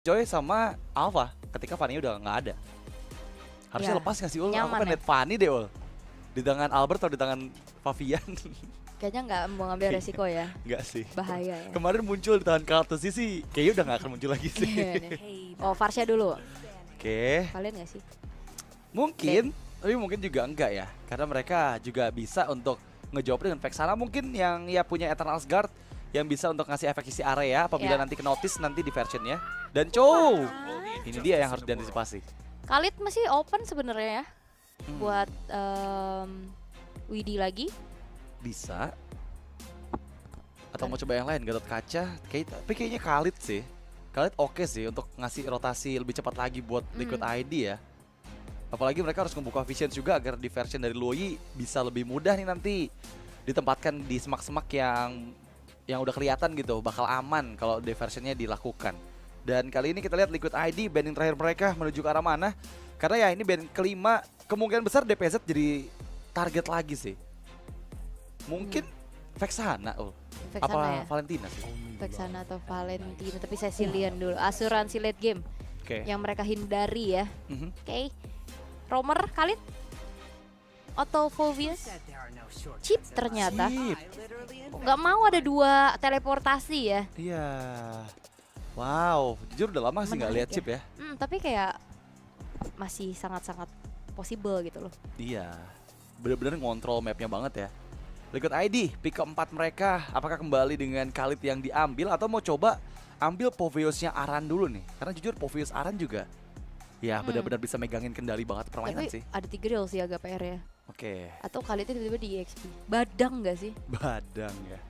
Joy sama Alpha ketika Fanny udah nggak ada. Harusnya Ya, lepas nggak sih Ul? Aku nyaman pengen ya. liat Fanny deh Ul. Di tangan Albert atau di tangan Fabian? Kayaknya nggak mau ngambil resiko ya. Nggak sih. Bahaya ya. Kemarin muncul di tangan Kartusi sih, kayaknya udah nggak akan muncul lagi sih. Iya nih. Oh, Varsha dulu. Oke, Kalian nggak sih? mungkin, tapi mungkin juga enggak ya. Karena mereka juga bisa untuk ngejawab dengan Vexana mungkin yang ya punya Eternal Guard yang bisa untuk ngasih efek isi area apabila Ya. nanti ke notice nanti di versionnya. Dan Chow, ini dia yang harus diantisipasi. Khalid masih open sebenarnya ya Hmm, buat Widi lagi. bisa. Atau mau coba yang lain, Gatot Kaca, tapi kayaknya Khalid sih. Khalid oke sih untuk ngasih rotasi lebih cepat lagi buat Liquid ID ya. Apalagi mereka harus membuka vision juga agar di version dari Luoyi bisa lebih mudah nih nanti ditempatkan di semak-semak yang udah kelihatan gitu, bakal aman kalau di versionnya dilakukan. Dan kali ini kita lihat Liquid ID banding terakhir mereka menuju ke arah mana? Karena ya ini band kelima, kemungkinan besar DPZ jadi target lagi sih. Mungkin Vexana, Vexana apa ya. Valentina sih? Vexana atau Valentina, tapi Cecilian dulu. Asuransi late game Oke. yang mereka hindari ya. Mhm. Oke. Romer, Khalid, Otto Phobius, Chip ternyata. Sip. Nggak mau ada dua teleportasi ya. Iya. Wow, jujur udah lama sih nggak Menarik lihat Chip ya. Tapi kayak masih sangat-sangat possible gitu loh. Iya. Bener-bener ngontrol mapnya banget ya. Liquid ID, pick keempat mereka. Apakah kembali dengan Khalid yang diambil atau mau coba ambil Poveusnya Aran dulu nih? Karena jujur Poveus Aran juga ya benar-benar bisa megangin kendali banget permainan Tapi sih. ada Tigreal sih agak PR ya. Oke, Atau Khalidnya tiba-tiba di EXP. Badang nggak sih? Badang ya.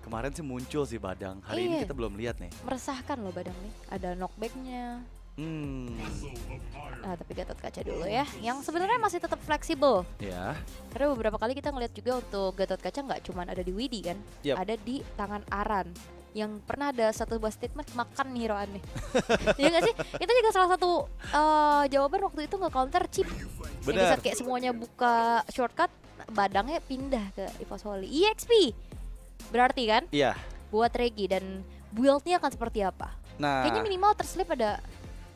Kemarin sih muncul sih Badang. Hari ini Iya. kita belum lihat nih. Meresahkan loh Badang nih. Ada knockbacknya. Hmm, Nah, tapi Gatot Kaca dulu ya. Yang sebenarnya masih tetap fleksibel. ya. Karena beberapa kali kita ngeliat juga untuk Gatot Kaca nggak cuma ada di Widi kan. Yap. Ada di tangan Aran. Yang pernah ada satu buah statement makan hero aneh. Iya nggak sih? Itu juga salah satu jawaban waktu itu nge-counter Chip. Yang bisa Benar. kayak semuanya buka shortcut, badangnya pindah ke EVOS Holy. EXP. Berarti kan Iya. buat Regi dan build-nya akan seperti apa? Nah, Kayaknya minimal terslip ada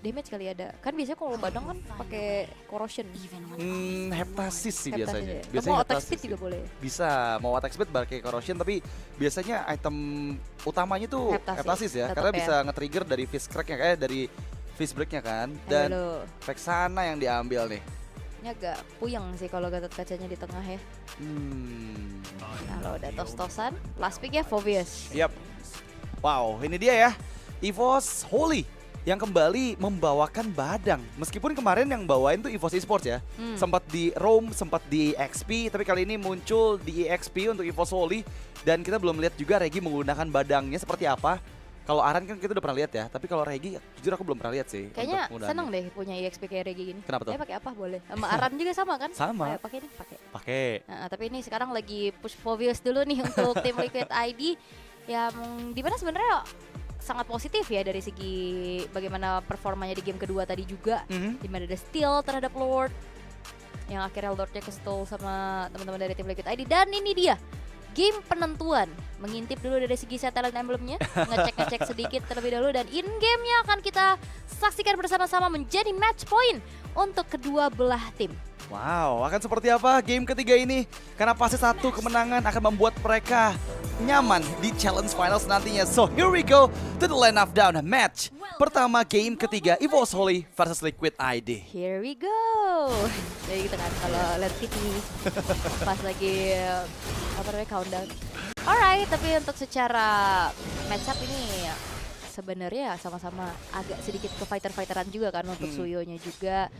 damage kali ada. Kan biasanya kalau badang kan pakai corrosion. heptasis sih Heptasis biasanya. ya. Biasanya Mau attack heptasis speed sih. juga boleh. Bisa mau attack speed pakai corrosion tapi biasanya item utamanya tuh Heptasis, heptasis ya tetep karena ya. bisa nge-trigger dari fist crack-nya kayak dari fist break-nya kan Ayo dan lo. Vexana yang diambil nih. Ini agak puyeng sih kalau Gatot Kacanya di tengah ya. Hmm. Kalau udah tos-tosan, last pick ya Phobius. Yap. Wow, ini dia ya. EVOS Holy yang kembali membawakan Badang. Meskipun kemarin yang bawain tuh EVOS Esports ya. Sempat di Rome, sempat di EXP, tapi kali ini muncul di EXP untuk EVOS Holy dan kita belum lihat juga Regi menggunakan Badangnya seperti apa. Kalau Aran kan kita udah pernah lihat ya, tapi kalau Regi jujur aku belum pernah lihat sih. Kayaknya untuk penggunaannya. seneng deh punya EXP kayak Regi gini. Kenapa tuh? Pakai apa boleh. Sama Aran juga sama kan? Sama. Ayo pakai nih, pakai. Pakai. Nah, tapi ini sekarang lagi push Phobius dulu nih untuk tim Liquid ID yang dimana sebenarnya sangat positif ya dari segi bagaimana performanya di game kedua tadi juga. Dimana ada steal terhadap Lord yang akhirnya Lordnya ke-stall sama teman-teman dari tim Liquid ID. Dan ini dia game penentuan, mengintip dulu dari segi satellite emblemnya, ngecek-ngecek sedikit terlebih dahulu dan in gamenya akan kita saksikan bersama-sama menjadi match point untuk kedua belah tim. Wow, akan seperti apa game ketiga ini? Karena pasti satu kemenangan akan membuat mereka nyaman di challenge finals nantinya. So here we go to the line of down match. Pertama game ketiga EVOS Holy versus Liquid ID. Here we go. Jadi gitu kan kalau lihat TV pas lagi apa namanya countdown. Alright, tapi untuk secara match up ini sebenarnya sama-sama agak sedikit ke fighter-fighteran juga kan untuk Suyonya juga.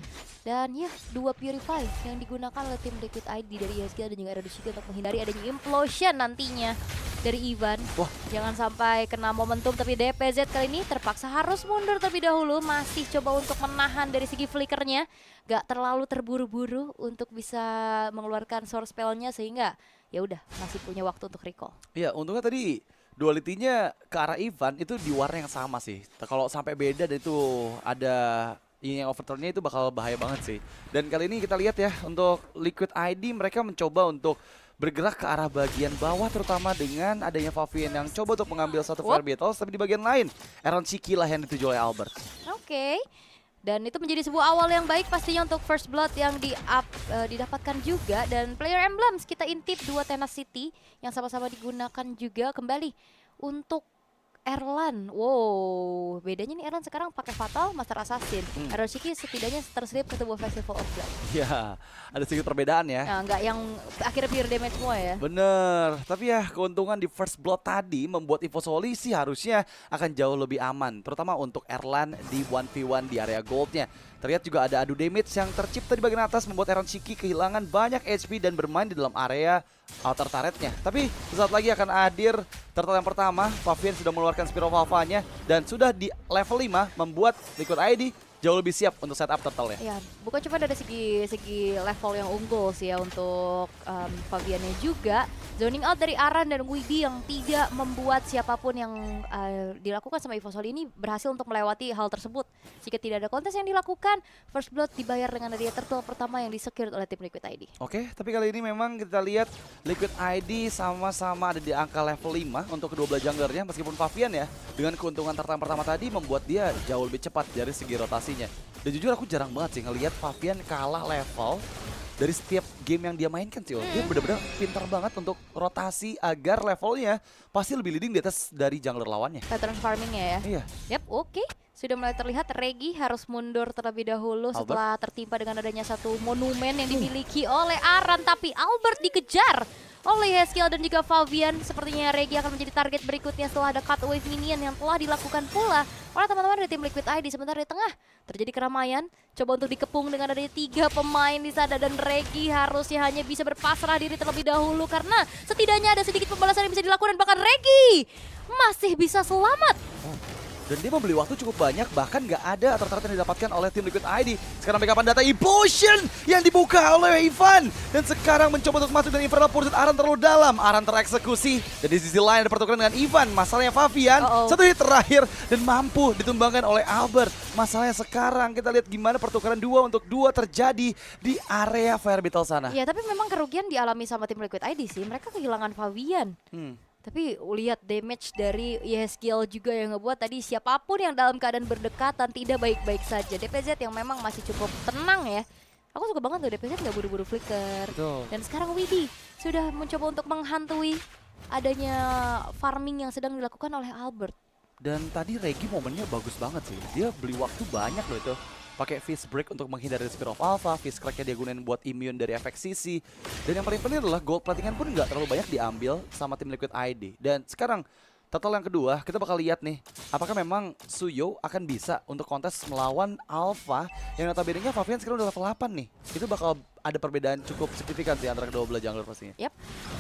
Dan ya, dua Purify yang digunakan oleh tim Liquid ID dari ISG dan juga Radoshiki untuk menghindari adanya implosion nantinya dari Ivan. Wah. Jangan sampai kena momentum, tapi DPZ kali ini terpaksa harus mundur terlebih dahulu. Masih coba untuk menahan dari segi flickernya. Gak terlalu terburu-buru untuk bisa mengeluarkan source spellnya sehingga ya udah masih punya waktu untuk recall. Iya, untungnya tadi duality-nya ke arah Ivan itu di warna yang sama sih. Kalau sampai beda dan itu ada yang overturn-nya itu bakal bahaya banget sih. Dan kali ini kita lihat ya untuk Liquid ID mereka mencoba untuk bergerak ke arah bagian bawah, terutama dengan adanya Favian yang coba untuk mengambil satu Wop. Fire Battles, tapi di bagian lain Aaron Shiki lah yang dituju oleh Albert. Oke. Dan itu menjadi sebuah awal yang baik pastinya untuk First Blood yang didapatkan juga. Dan player emblems kita intip 2 Tenacity yang sama-sama digunakan juga kembali untuk Erlan. Wow, bedanya nih Erlan sekarang pakai Fatal, Master Assassin. Aaron Shiki setidaknya terselip ke sebuah Festival of Blood. Ya, ada sedikit perbedaan ya. Nah, nggak yang akhirnya pure damage semua ya. Bener, tapi ya keuntungan di First Blood tadi membuat Evo Soli sih harusnya akan jauh lebih aman. Terutama untuk Erlan di 1v1 di area goldnya. Terlihat juga ada adu damage yang tercipta di bagian atas membuat Aaron Shiki kehilangan banyak HP dan bermain di dalam area outer turretnya. Tapi sesaat lagi akan hadir turtle yang pertama. Favian sudah mengeluarkan Spear of Alpha-nya dan sudah di level 5 membuat Liquid ID jauh lebih siap untuk setup turtle-nya. Ya, bukan cuma dari segi level yang unggul sih ya untuk Faviannya juga. Zoning out dari Aran dan Widi yang tidak membuat siapapun yang dilakukan sama Evo Soli ini berhasil untuk melewati hal tersebut. Jika tidak ada kontes yang dilakukan, First Blood dibayar dengan hadiah turtle pertama yang disecured oleh tim Liquid ID. Oke, tapi kali ini memang kita lihat Liquid ID sama-sama ada di angka level 5 untuk kedua belah junglernya, meskipun Favian ya dengan keuntungan turtle yang pertama tadi membuat dia jauh lebih cepat dari segi rotasinya. Dan jujur aku jarang banget sih ngelihat Favian kalah level dari setiap game yang dia mainkan sih. Dia benar-benar pintar banget untuk rotasi agar levelnya pasti lebih leading di atas dari jungler lawannya. Pattern farmingnya ya. Iya. Yap, oke. Sudah mulai terlihat Regi harus mundur terlebih dahulu setelah tertimpa dengan adanya satu monumen yang dimiliki oleh Aran. Tapi Albert dikejar oleh Haskill dan juga Favian. Sepertinya Regi akan menjadi target berikutnya setelah ada cut wave minion yang telah dilakukan pula oleh teman-teman dari tim Liquid ID. Sementara di tengah terjadi keramaian, coba untuk dikepung dengan adanya 3 pemain di sana dan Regi harusnya hanya bisa berpasrah diri terlebih dahulu karena setidaknya ada sedikit pembalasan yang bisa dilakukan dan bahkan Regi masih bisa selamat. Dan dia membeli waktu cukup banyak, bahkan nggak ada turret yang didapatkan oleh tim Liquid ID. Sekarang backupan data Implosion yang dibuka oleh Ivan. Dan sekarang mencoba untuk masuk dan Infernal Pursuit Aran terlalu dalam. Aran tereksekusi. Dan di sisi lain ada pertukaran dengan Ivan. Masalahnya Favian, satu hit terakhir dan mampu ditumbangkan oleh Albert. Masalahnya sekarang kita lihat gimana pertukaran 2 untuk 2 terjadi di area Fire Battle sana. Ya, tapi memang kerugian dialami sama tim Liquid ID sih. Mereka kehilangan Favian. Tapi lihat damage dari Yeskiel juga yang ngebuat tadi siapapun yang dalam keadaan berdekatan tidak baik-baik saja. DPZ yang memang masih cukup tenang ya. Aku suka banget tuh DPZ nggak buru-buru flicker. Betul. Dan sekarang Widi sudah mencoba untuk menghantui adanya farming yang sedang dilakukan oleh Albert. Dan tadi Regi momennya bagus banget sih. Dia beli waktu banyak loh itu. Pakai Fist Break untuk menghindari Spear of Alpha, Fist Crack-nya dia gunain buat immune dari efek CC. Dan yang paling penting adalah gold platingan pun nggak terlalu banyak diambil sama tim Liquid ID. Dan sekarang total yang kedua, kita bakal lihat nih, apakah memang Suyo akan bisa untuk kontes melawan Alpha yang notabene-nya Favian sekarang udah level 8 nih. Itu bakal ada perbedaan cukup signifikan sih antara kedua belah jungler pastinya. Yap.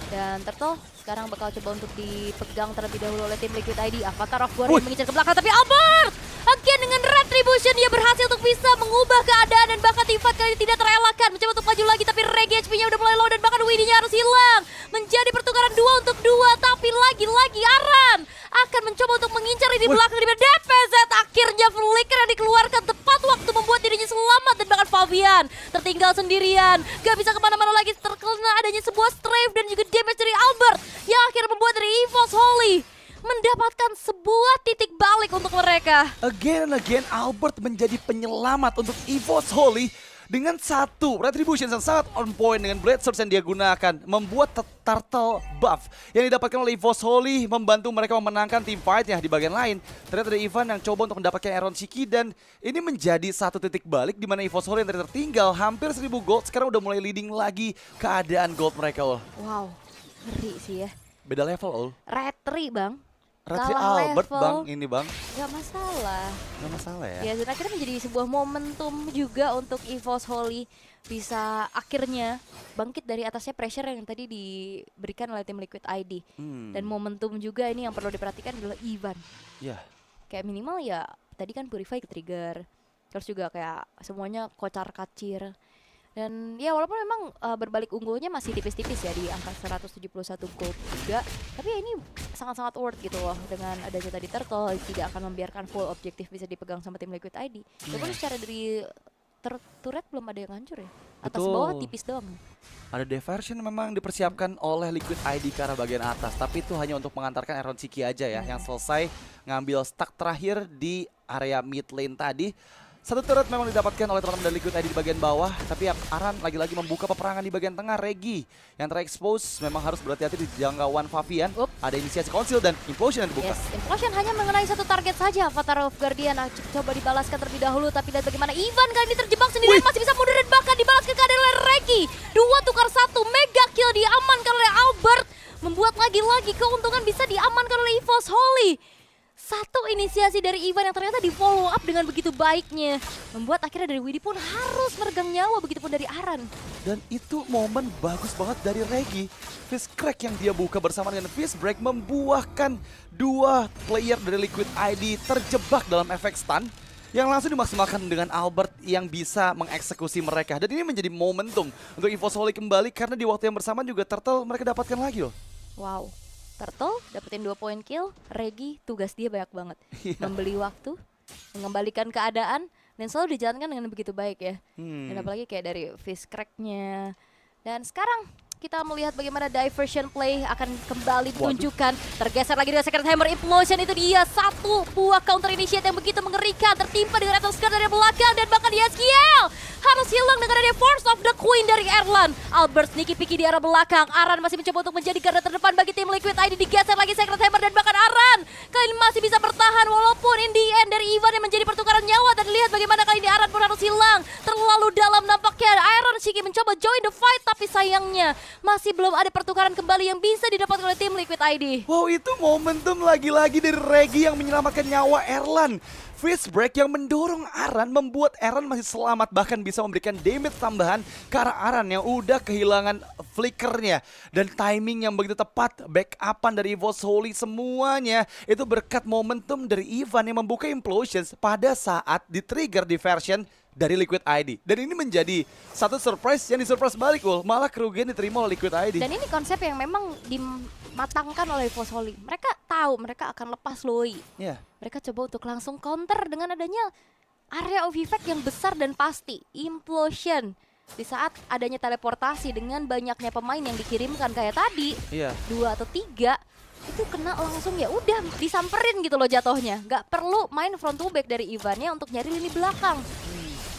Dan Turtle sekarang bakal coba untuk dipegang terlebih dahulu oleh tim Liquid ID. Avatar of War yang mengincar ke belakang, tapi Albert again dengan Retribution dia berhasil untuk bisa mengubah keadaan dan bahkan Tifat kali ini tidak terelakkan. Mencoba untuk maju lagi tapi Regi HP-nya udah mulai low dan bahkan Widinya harus hilang. Menjadi pertukaran 2 untuk 2 tapi lagi-lagi Aran akan mencoba untuk mengincar di belakang di DPZ. Akhirnya flicker yang dikeluarkan tepat waktu membuat dirinya selamat dan bahkan Favian tertinggal sendirian. Gak bisa kemana-mana lagi terkena adanya sebuah strafe dan juga damage dari Albert yang akhirnya membuat dari EVOS Holy mendapatkan sebuah titik balik untuk mereka. Again and again Albert menjadi penyelamat untuk EVOS Holy dengan satu Retribution yang sangat on point dengan Blade Source yang dia gunakan. Membuat turtle buff yang didapatkan oleh EVOS Holy membantu mereka memenangkan team fight-nya. Di bagian lain ternyata ada Ivan yang coba untuk mendapatkan Aaron Shiki dan ini menjadi satu titik balik di mana EVOS Holy yang tadi tertinggal hampir 1000 gold sekarang udah mulai leading lagi keadaan gold mereka. Wow, ngeri sih ya. Beda level ul. Retri bang. Retri Kalah Albert level. bang, ini bang. Gak masalah. Gak masalah ya. Ya, dan akhirnya menjadi sebuah momentum juga untuk EVOS Holy bisa akhirnya bangkit dari atasnya pressure yang tadi diberikan oleh tim Liquid ID. Dan momentum juga ini yang perlu diperhatikan adalah Ivan. Ya. Kayak minimal ya tadi kan Purify ke trigger. Terus juga kayak semuanya kocar-kacir. Dan ya walaupun memang berbalik unggulnya masih tipis-tipis ya di angka 171 gold juga. Tapi ya ini sangat-sangat worth gitu loh dengan adanya tadi Turtle tidak akan membiarkan full objektif bisa dipegang sama tim Liquid ID. Walaupun secara dari turret belum ada yang hancur ya. Atas Betul. bawah tipis doang. Ada diversion memang dipersiapkan oleh Liquid ID ke arah bagian atas, tapi itu hanya untuk mengantarkan Aaron Siki aja ya, yang selesai ngambil stack terakhir di area mid lane tadi. Satu turret memang didapatkan oleh teman-teman dari Liquid ID di bagian bawah, tapi Aran lagi-lagi membuka peperangan di bagian tengah. Regi yang terekspos memang harus berhati-hati di jangkauan Favian. Ada inisiasi Konsil dan Implosion yang dibuka. Yes, Implosion hanya mengenai satu target saja. Avatar of Guardian coba dibalaskan terlebih dahulu, tapi lihat bagaimana Ivan kali ini terjebak sendirian, masih bisa mundur dan bahkan dibalaskan ke oleh Regi. 2 tukar 1, mega kill diamankan oleh Albert, membuat lagi-lagi keuntungan bisa diamankan oleh EVOS Holy. Satu inisiasi dari Ivan yang ternyata di follow up dengan begitu baiknya, membuat akhirnya dari Widhi pun harus meregang nyawa, begitupun dari Aran. Dan itu momen bagus banget dari Regi. Fist Crack yang dia buka bersama dengan Fist Break membuahkan 2 player dari Liquid ID terjebak dalam efek stun yang langsung dimaksimalkan dengan Albert yang bisa mengeksekusi mereka. Dan ini menjadi momentum untuk EVOS Holy kembali karena di waktu yang bersamaan juga Turtle mereka dapatkan lagi loh. Wow, Turtle dapetin 2 poin kill, Regi tugas dia banyak banget. Membeli waktu, mengembalikan keadaan, dan selalu dijalankan dengan begitu baik ya. Dan apalagi kayak dari face crack-nya. Dan sekarang kita melihat bagaimana diversion play akan kembali ditunjukkan. Tergeser lagi dengan Secret Hammer Implosion, itu dia satu buah counter initiate yang begitu mengerikan, tertimpa dengan Atom Skirt dari belakang, dan bahkan Yaskiel harus hilang dengan adanya Force of the Queen dari Erlan. Albert sneaky picky di arah belakang. Aran masih mencoba untuk menjadi garda terdepan bagi tim Liquid ID. Digeser lagi Secret Hammer dan bahkan Aran kali ini masih bisa bertahan walaupun in the end dari Ivan yang menjadi pertukaran nyawa. Dan lihat bagaimana kali ini Aran pun harus hilang. Terlalu dalam nampaknya. Iron Shiki mencoba join the fight, tapi sayangnya masih belum ada pertukaran kembali yang bisa didapatkan oleh tim Liquid ID. Wow, itu momentum lagi-lagi dari Regi yang menyelamatkan nyawa Erlan. Fist Break yang mendorong Aran membuat Aran masih selamat, bahkan bisa memberikan damage tambahan ke arah Aran yang udah kehilangan flickernya. Dan timing yang begitu tepat, backupan dari EVOS Holy, semuanya itu berkat momentum dari Ivan yang membuka Implosions pada saat di-trigger diversion dari Liquid ID. Dan ini menjadi satu surprise yang disurprise balik, malah kerugian diterima oleh Liquid ID. Dan ini konsep yang memang dimatangkan oleh EVOS Holy. Mereka tahu mereka akan lepas Loi. Mereka coba untuk langsung counter dengan adanya area of effect yang besar dan pasti. Implosion. Di saat adanya teleportasi dengan banyaknya pemain yang dikirimkan kayak tadi, 2 atau 3, itu kena langsung, ya udah disamperin gitu loh jatuhnya. Gak perlu main front to back dari Ivannya untuk nyari lini belakang.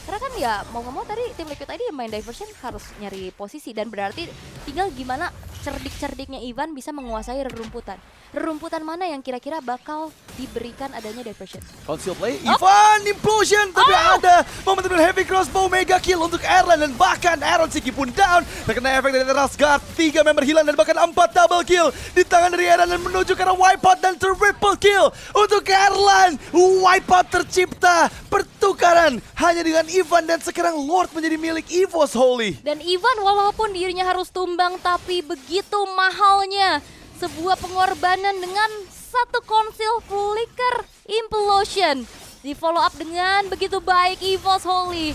Karena kan ya mau nggak mau tadi tim Liquid ID yang main diversion harus nyari posisi, dan berarti tinggal gimana cerdik-cerdiknya Ivan bisa menguasai rerumputan. Rerumputan mana yang kira-kira bakal diberikan adanya diversion. Conceal play, Ivan Implosion, tapi ada momentum heavy crossbow mega kill untuk Erlan, dan bahkan Aaron Siki pun down. Terkena efek dari Eternal Guard, 3 member hilang dan bahkan 4 double kill di tangan dari Erlan, dan menuju ke arah wipeout dan triple kill untuk Erlan. Wipeout tercipta, pertukaran hanya dengan Ivan, dan sekarang Lord menjadi milik EVOS Holy. Dan Ivan walaupun dirinya harus tumbang, tapi begitu mahalnya sebuah pengorbanan dengan satu konsil flicker Implosion. Di follow up dengan begitu baik, EVOS Holy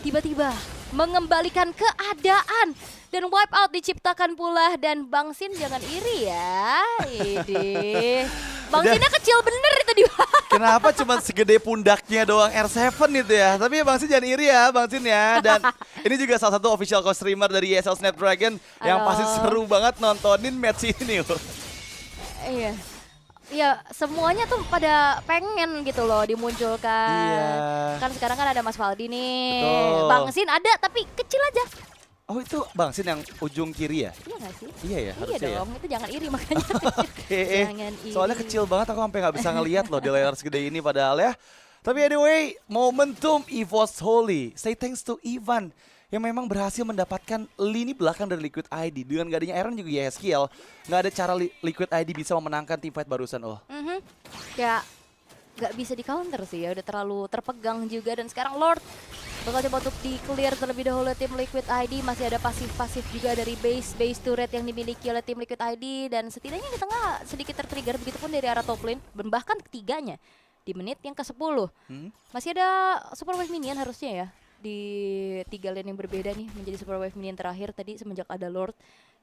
tiba-tiba mengembalikan keadaan dan wipe out diciptakan pula. Dan Bang Sin jangan iri ya. Bang Sinnya kecil bener itu di Kenapa cuma segede pundaknya doang R7 itu ya? Tapi ya Bang Sin jangan iri ya Bang Sin ya. Dan ini juga salah satu official co-streamer dari ESL Snapdragon yang pasti seru banget nontonin match ini. Iya. Ya semuanya tuh pada pengen gitu loh dimunculkan. Kan sekarang kan ada Mas Faldi nih. Betul. Bang Sin ada tapi kecil aja. Oh itu Bang Sin yang ujung kiri ya? Iya gak sih? Iya ya, harusnya iya dong, itu jangan iri makanya. Jangan iri. Soalnya kecil banget, aku sampai nggak bisa ngelihat loh di layar segede ini padahal ya. Tapi anyway, momentum EVOS Holy. Say thanks to Ivan yang memang berhasil mendapatkan lini belakang dari Liquid ID. Dengan gak adanya Aaron juga YSKL, nggak ada cara Liquid ID bisa memenangkan team fight barusan. Ya gak bisa di counter sih ya, udah terlalu terpegang juga. Dan sekarang Lord bakal coba untuk di-clear terlebih dahulu tim Liquid ID. Masih ada pasif-pasif juga dari base turret yang dimiliki oleh tim Liquid ID. Dan setidaknya di tengah sedikit tertrigger, begitupun dari arah top lane. Bahkan ketiganya di menit yang ke-10. Masih ada Super Wave Minion harusnya ya. Di 3 lane yang berbeda nih, menjadi Super Wave Minion terakhir tadi semenjak ada Lord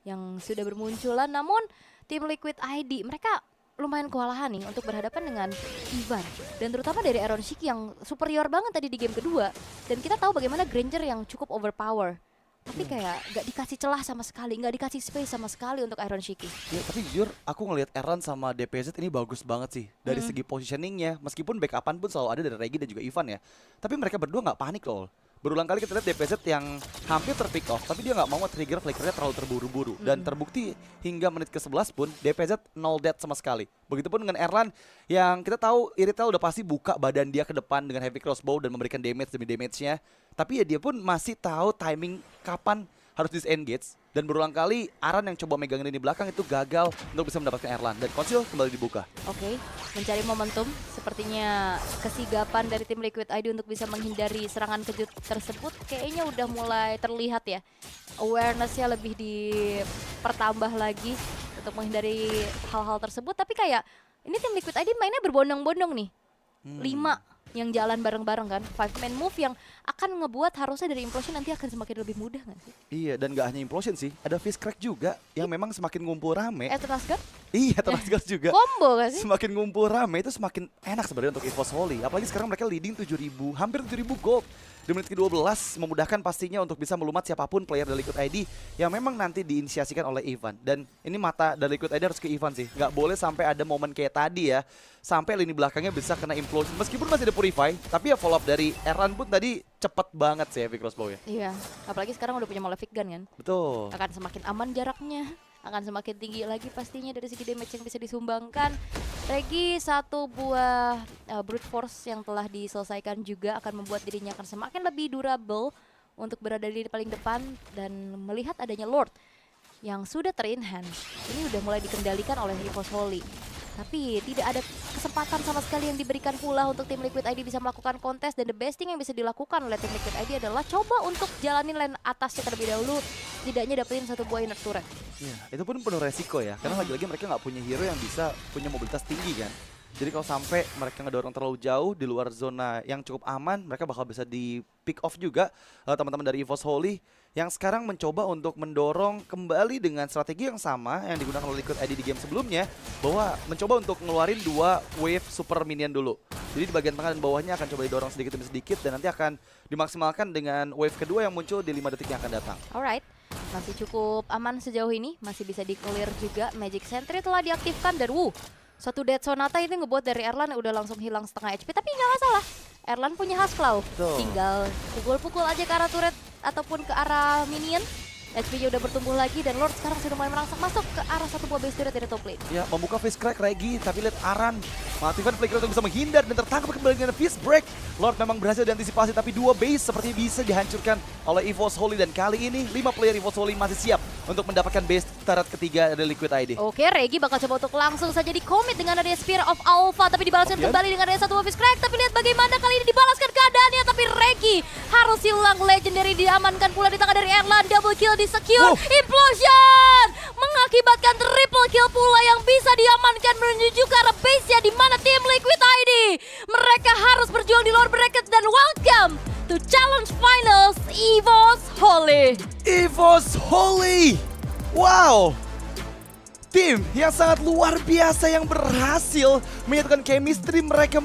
yang sudah bermunculan. Namun tim Liquid ID mereka lumayan kewalahan nih untuk berhadapan dengan Ivan. Dan terutama dari Iron Shiki yang superior banget tadi di game kedua. Dan kita tahu bagaimana Granger yang cukup overpower. Tapi kayak gak dikasih celah sama sekali, gak dikasih space sama sekali untuk Iron Shiki. Ya, tapi jujur aku ngelihat Erran sama DPZ ini bagus banget sih. Dari segi positioningnya, meskipun backupan pun selalu ada dari Regi dan juga Ivan ya. Tapi mereka berdua nggak panik loh. Berulang kali kita lihat DPZ yang hampir terpick off, tapi dia nggak mau trigger flickernya terlalu terburu-buru. Dan terbukti hingga menit ke-11 pun DPZ nol dead sama sekali. Begitupun dengan Erlan yang kita tahu Irithel udah pasti buka badan dia ke depan dengan heavy crossbow dan memberikan damage demi damage-nya. Tapi ya dia pun masih tahu timing kapan harus disengage. Dan berulang kali Aran yang coba megangin ini belakang itu gagal untuk bisa mendapatkan Erlan. Dan Konsil kembali dibuka. Oke, mencari momentum. Sepertinya kesigapan dari tim Liquid ID untuk bisa menghindari serangan kejut tersebut kayaknya udah mulai terlihat ya. Awareness-nya lebih dipertambah lagi untuk menghindari hal-hal tersebut. Tapi kayak ini tim Liquid ID mainnya berbondong-bondong nih. 5 yang jalan bareng-bareng kan, 5-man move yang akan ngebuat harusnya dari Implosion nanti akan semakin lebih mudah gak sih? Iya, dan gak hanya Implosion sih, ada Fist Crack juga yang memang semakin ngumpul rame. Eternal Guard? Iya, Terasgas juga. Combo gak sih? Semakin ngumpul rame itu semakin enak sebenarnya untuk EVOS Holy. Apalagi sekarang mereka leading 7.000, hampir 7.000 gold. Di menit ke-12 memudahkan pastinya untuk bisa melumat siapapun player dari Liquid ID yang memang nanti diinisiasikan oleh Ivan. Dan ini mata dari Liquid ID harus ke Ivan sih. Nggak boleh sampai ada momen kayak tadi ya. Sampai lini belakangnya bisa kena implosion. Meskipun masih ada Purify, tapi ya follow up dari Erran pun tadi cepet banget sih heavy crossbow ya. Iya, apalagi sekarang udah punya Malefic Gun kan. Betul. Akan semakin aman jaraknya, akan semakin tinggi lagi pastinya dari segi damage yang bisa disumbangkan. Regi satu buah brute force yang telah diselesaikan juga akan membuat dirinya akan semakin lebih durable untuk berada di paling depan dan melihat adanya Lord yang sudah ter-enhance. Ini udah mulai dikendalikan oleh EVOS Holy. Tapi tidak ada kesempatan sama sekali yang diberikan pula untuk tim Liquid ID bisa melakukan kontes. Dan the best thing yang bisa dilakukan oleh tim Liquid ID adalah coba untuk jalanin lane atasnya terlebih dahulu. Setidaknya dapetin satu buah inner turret. Ya, itu pun penuh resiko ya. Karena lagi-lagi mereka nggak punya hero yang bisa punya mobilitas tinggi kan. Jadi kalau sampai mereka ngedorong terlalu jauh di luar zona yang cukup aman, mereka bakal bisa di pick off juga teman-teman dari EVOS Holy yang sekarang mencoba untuk mendorong kembali dengan strategi yang sama yang digunakan oleh Liquid ID di game sebelumnya, bahwa mencoba untuk ngeluarin 2 wave super minion dulu. Jadi di bagian tengah dan bawahnya akan coba didorong sedikit demi sedikit dan nanti akan dimaksimalkan dengan wave kedua yang muncul di 5 detik yang akan datang. Alright, masih cukup aman sejauh ini, masih bisa di-clear juga. Magic Sentry telah diaktifkan dan satu Dead Sonata itu ngebuat dari Erlan udah langsung hilang setengah HP. Tapi nggak masalah, Erlan punya Huskclaw. Tinggal pukul-pukul aja ke arah turret ataupun ke arah minion. HP-nya udah bertumbuh lagi dan Lord sekarang sudah mulai merangsek masuk ke arah satu buah base turret dari top lane. Ya, membuka Fist Crack Regi, tapi lihat Aran mengaktifkan flicker untuk bisa menghindar dan tertangkap kembali dengan Fist Break. Lord memang berhasil diantisipasi, tapi 2 base seperti bisa dihancurkan oleh EVOS Holy. Dan kali ini 5 player EVOS Holy masih siap untuk mendapatkan base turret ketiga dari Liquid ID. Oke, Regi bakal coba untuk langsung saja di-commit dengan adanya Spear of Alpha, tapi dibalaskan kembali dengan adanya satu buah Fist Crack. Tapi lihat bagaimana kali ini dibalaskan keadaannya, tapi Regi harus hilang. Legendary diamankan pula di tangan dari Erlan, double kill di secure. Implosion mengakibatkan triple kill pula yang bisa diamankan menuju ke arah base-nya, di mana tim Liquid ID mereka harus berjuang di luar bracket. Dan welcome to Challenge Finals EVOS Holy. EVOS Holy, wow, tim yang sangat luar biasa yang berhasil menyatukan chemistry mereka